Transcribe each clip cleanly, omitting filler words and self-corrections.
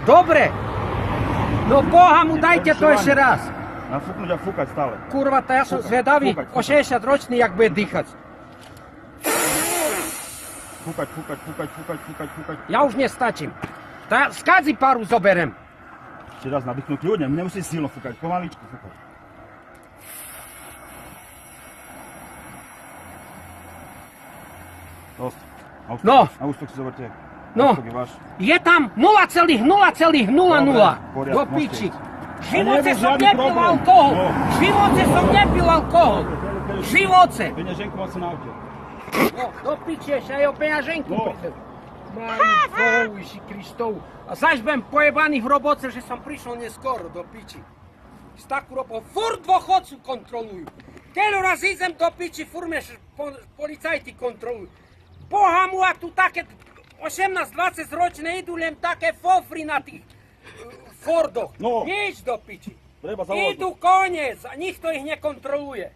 Dobre. No Boha mu dajte to ešte raz. Nafúknuť a fúkať stále. Kurva, to ja som zvedavý. O 60 ročný, jak bude dýchať. Fúkať. Ja už nestačím. Z kadzi paru zoberem. Ešte raz nadýchnúť kľudne, nemusíš silno fúkať, pomaličku fúkať. Dosť. No. Na ústok si zoberte. No, Ústok je váš. je tam 0,0,00. Do piči. V živote som nepil alkohol. V živote som nepil alkohol. V živote. Peňaženku mal som na aute. No, do piči ešte aj o peňaženku. Mári, Ježi Kristov. A zaž budem pojebaný v roboce, že som prišiel neskoro do piči. S takú robou furt dôchodcu kontrolujú. Keď raz idem do piči, furt me policajti kontrolujú. Boha mu, a tu také 18-20 ročné idú len také fofry na tých Fordoch. No. Nič do piči. Treba zavolať. Idú koniec a nikto ich nekontroluje.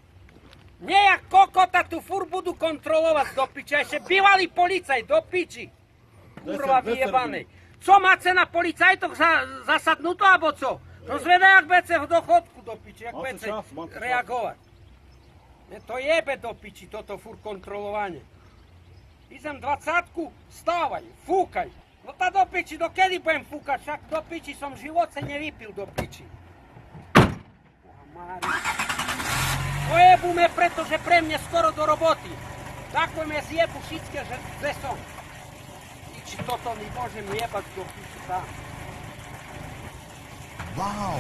Nejak kokota tu furt budú kontrolovať do piči. A ešte bývalý policajt do piči. Kurva vyjebanej. Co máte na policajtoch zasadnuto, alebo co? No zvedaj, jak budete v dochodku do piči, jak budete reagovať. Mne to jebe do piči, toto furt kontrolovanie. Idem 20-ku, stávaj, fúkaj. No tá do piči, dokedy budem fúkať? Však do piči som v živote nevypil do piči. Boha Mária. Pojebu me, pretože pre mne skoro do roboty. Tako me zjebu všetké, že kde som. Či toto mi môžem jebať do piči tam. Wow!